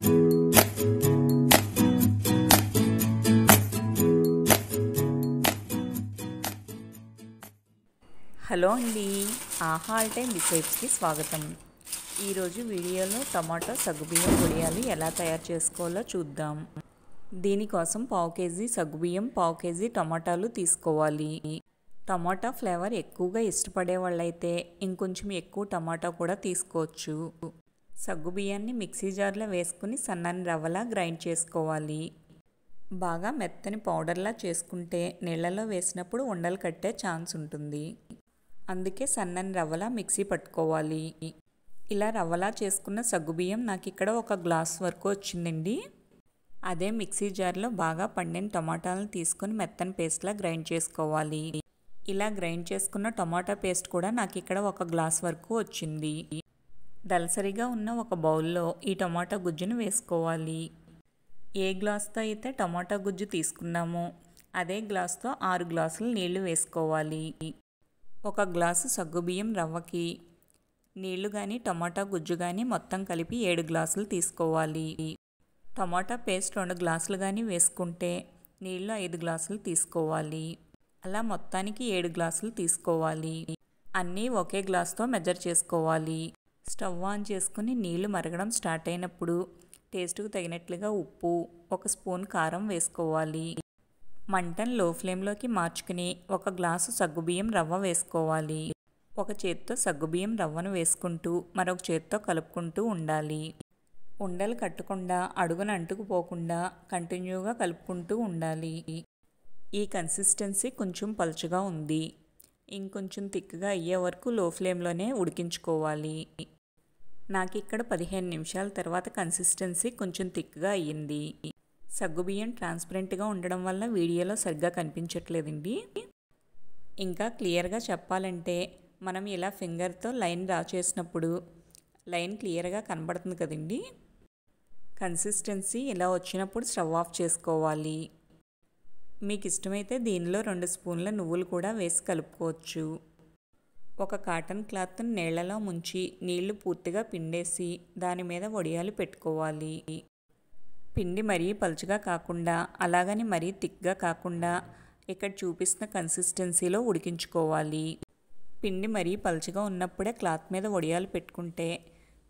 Hello అండి, ఆహా all time రిసెప్ట్స్కి స్వాగతం. ఈరోజు వీడియోలో టమాటో సగ్గుబియ్యం వడియాలు ఎలా తయారు చేసుకోవాలో చూద్దాం. దీనికోసం పావు కేజీ సగ్గుబియ్యం, పావు కేజీ టమాటాలు తీసుకోవాలి. టమాటా ఫ్లేవర్ ఎక్కువగా ఇష్టపడే వాళ్ళైతే ఇంకొంచెం ఎక్కువ టమాటా కూడా తీసుకోవచ్చు. సగ్గుబియ్యాన్ని మిక్సీ జార్లో వేసుకుని సన్నని రవ్వలా గ్రైండ్ చేసుకోవాలి. బాగా మెత్తని పౌడర్లా చేసుకుంటే నీళ్ళలో వేసినప్పుడు ఉండలు కట్టే ఛాన్స్ ఉంటుంది. అందుకే సన్నని రవ్వలా మిక్సీ పట్టుకోవాలి. ఇలా రవ్వలా చేసుకున్న సగ్గుబియ్యం నాకు ఇక్కడ 1 గ్లాస్ వరకు వచ్చిందండి. అదే మిక్సీ జార్లో బాగా పండిన టమాటాలను తీసుకొని మెత్తని పేస్ట్లా గ్రైండ్ చేసుకోవాలి. ఇలా గ్రైండ్ చేసుకున్న టమాటా పేస్ట్ కూడా నాకు ఇక్కడ 1 గ్లాస్ వరకు వచ్చింది. దలసరిగా ఉన్న ఒక బౌల్లో ఈ టమాటా గుజ్జును వేసుకోవాలి. ఏ గ్లాస్తో అయితే టమాటా గుజ్జు తీసుకున్నామో అదే గ్లాస్తో 6 గ్లాసులు నీళ్లు వేసుకోవాలి. 1 గ్లాసు సగ్గుబియ్యం రవ్వకి నీళ్లు కానీ టమాటా గుజ్జు కానీ మొత్తం కలిపి 7 గ్లాసులు తీసుకోవాలి. టమాటా పేస్ట్ 2 గ్లాసులు కానీ వేసుకుంటే నీళ్లు 5 గ్లాసులు తీసుకోవాలి. అలా మొత్తానికి 7 గ్లాసులు తీసుకోవాలి. అన్నీ ఒకే గ్లాస్తో మెజర్ చేసుకోవాలి. స్టవ్ ఆన్ చేసుకుని నీళ్లు మరగడం స్టార్ట్ అయినప్పుడు టేస్ట్కు తగినట్లుగా ఉప్పు, 1 స్పూన్ కారం వేసుకోవాలి. మంటను లో ఫ్లేమ్లోకి మార్చుకుని 1 గ్లాసు సగ్గుబియ్యం రవ్వ వేసుకోవాలి. ఒక చేత్తో సగ్గుబియ్యం రవ్వను వేసుకుంటూ మరొక చేత్తో కలుపుకుంటూ ఉండాలి. ఉండలు కట్టకుండా అడుగున అంటుకుపోకుండా కంటిన్యూగా కలుపుకుంటూ ఉండాలి. ఈ కన్సిస్టెన్సీ కొంచెం పలుచగా ఉంది. ఇంకొంచెం థిక్గా అయ్యే వరకు లో ఫ్లేమ్లోనే ఉడికించుకోవాలి. నాకు ఇక్కడ 15 నిమిషాల తర్వాత కన్సిస్టెన్సీ కొంచెం థిక్గా అయ్యింది. సగ్గుబియ్యం ట్రాన్స్పరెంట్గా ఉండడం వల్ల వీడియోలో సరిగ్గా కనిపించట్లేదండి. ఇంకా క్లియర్గా చెప్పాలంటే మనం ఇలా ఫింగర్తో లైన్ డ్రా చేసినప్పుడు లైన్ క్లియర్గా కనబడుతుంది కదండి. కన్సిస్టెన్సీ ఇలా వచ్చినప్పుడు స్టవ్ ఆఫ్ చేసుకోవాలి. మీకు ఇష్టమైతే దీనిలో 2 స్పూన్ల నువ్వులు కూడా వేసి కలుపుకోవచ్చు. ఒక కాటన్ క్లాత్ను నీళ్లలో ముంచి నీళ్లు పూర్తిగా పిండేసి దాని మీద వడియాలు పెట్టుకోవాలి. పిండి మరీ పలుచగా కాకుండా అలాగని మరీ థిక్గా కాకుండా ఇక్కడ చూపిస్తున్న కన్సిస్టెన్సీలో ఉడికించుకోవాలి. పిండి మరీ పలుచగా ఉన్నప్పుడే క్లాత్ మీద వడియాలు పెట్టుకుంటే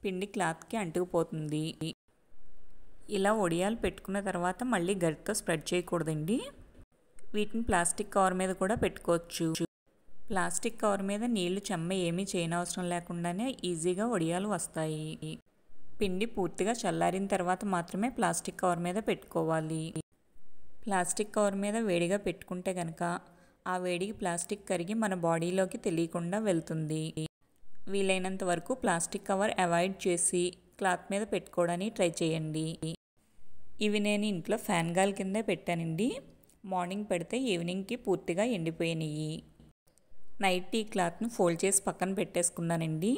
పిండి క్లాత్కి అంటుకుపోతుంది. ఇలా వడియాలు పెట్టుకున్న తర్వాత మళ్ళీ గరిటతో స్ప్రెడ్ చేయకూడదండి. వీటిని ప్లాస్టిక్ కవర్ మీద కూడా పెట్టుకోవచ్చు. ప్లాస్టిక్ కవర్ మీద నీళ్లు చెమ్మ ఏమీ చేయనవసరం లేకుండానే ఈజీగా వడియాలు వస్తాయి. పిండి పూర్తిగా చల్లారిన తర్వాత మాత్రమే ప్లాస్టిక్ కవర్ మీద పెట్టుకోవాలి. ప్లాస్టిక్ కవర్ మీద వేడిగా పెట్టుకుంటే కనుక ఆ వేడికి ప్లాస్టిక్ కరిగి మన బాడీలోకి తెలియకుండా వెళ్తుంది. వీలైనంత వరకు ప్లాస్టిక్ కవర్ అవాయిడ్ చేసి క్లాత్ మీద పెట్టుకోవడానికి ట్రై చేయండి. ఇవి నేను ఇంట్లో ఫ్యాన్ గాలి కిందే పెట్టానండి. మార్నింగ్ పెడితే ఈవినింగ్కి పూర్తిగా ఎండిపోయినాయి. నైట్ ఈ క్లాత్ను ఫోల్డ్ చేసి పక్కన పెట్టేసుకున్నానండి.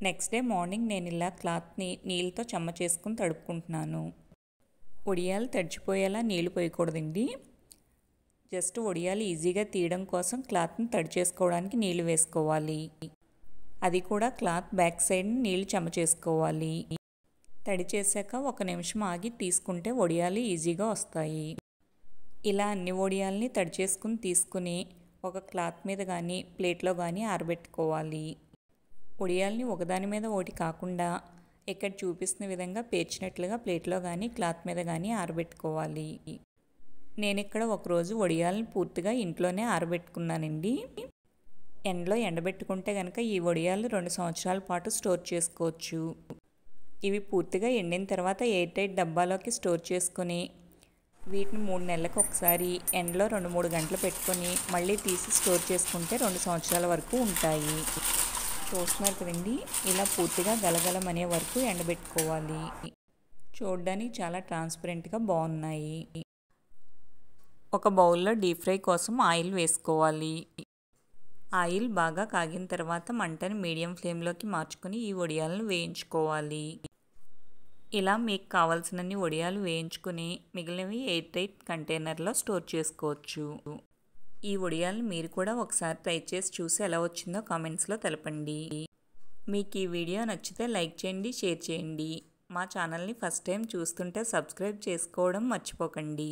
నెక్స్ట్ డే మార్నింగ్ నేను ఇలా క్లాత్ని నీళ్ళతో చెమ్మ చేసుకుని తడుపుకుంటున్నాను. వడియాలు తడిచిపోయేలా నీళ్లు పోయకూడదండి. జస్ట్ వడియాలు ఈజీగా తీయడం కోసం క్లాత్ని తడి చేసుకోవడానికి నీళ్లు వేసుకోవాలి. అది కూడా క్లాత్ బ్యాక్ సైడ్ని నీళ్లు చెమ్మ చేసుకోవాలి. తడి చేశాక 1 నిమిషం ఆగి తీసుకుంటే వడియాలు ఈజీగా వస్తాయి. ఇలా అన్ని వడియాలని తడి చేసుకుని తీసుకుని ఒక క్లాత్ మీద కానీ ప్లేట్లో కానీ ఆరబెట్టుకోవాలి. వడియాల్ని ఒకదాని మీద ఒకటి కాకుండా ఇక్కడ చూపిస్తున్న విధంగా పేర్చినట్లుగా ప్లేట్లో కానీ క్లాత్ మీద కానీ ఆరబెట్టుకోవాలి. నేను ఇక్కడ ఒకరోజు వడియాలను పూర్తిగా ఇంట్లోనే ఆరబెట్టుకున్నానండి. ఎండలో ఎండబెట్టుకుంటే కనుక ఈ వడియాలు 2 సంవత్సరాల పాటు స్టోర్ చేసుకోవచ్చు. ఇవి పూర్తిగా ఎండిన తర్వాత ఎయిర్ టైట్ డబ్బాలోకి స్టోర్ చేసుకొని వీటిని 3 నెలలకు ఒకసారి ఎండలో 2-3 గంటలు పెట్టుకొని మళ్ళీ తీసి స్టోర్ చేసుకుంటే 2 సంవత్సరాల వరకు ఉంటాయి. చూస్తున్నారు కదండి, ఇలా పూర్తిగా గలగలమనే వరకు ఎండబెట్టుకోవాలి. చూడడానికి చాలా ట్రాన్స్పరెంట్గా బాగున్నాయి. ఒక బౌల్లో డీప్ ఫ్రై కోసం ఆయిల్ వేసుకోవాలి. ఆయిల్ బాగా కాగిన తర్వాత మంటని మీడియం ఫ్లేమ్లోకి మార్చుకొని ఈ వడియాలను వేయించుకోవాలి. ఇలా మీకు కావాల్సినన్ని వడియాలు వేయించుకుని మిగిలినవి ఎయిర్ టైట్ కంటైనర్లో స్టోర్ చేసుకోవచ్చు. ఈ వడియాలను మీరు కూడా ఒకసారి ట్రై చేసి చూసి ఎలా వచ్చిందో కామెంట్స్లో తెలపండి. మీకు ఈ వీడియో నచ్చితే లైక్ చేయండి, షేర్ చేయండి. మా ఛానల్ని ఫస్ట్ టైం చూస్తుంటే సబ్స్క్రైబ్ చేసుకోవడం మర్చిపోకండి.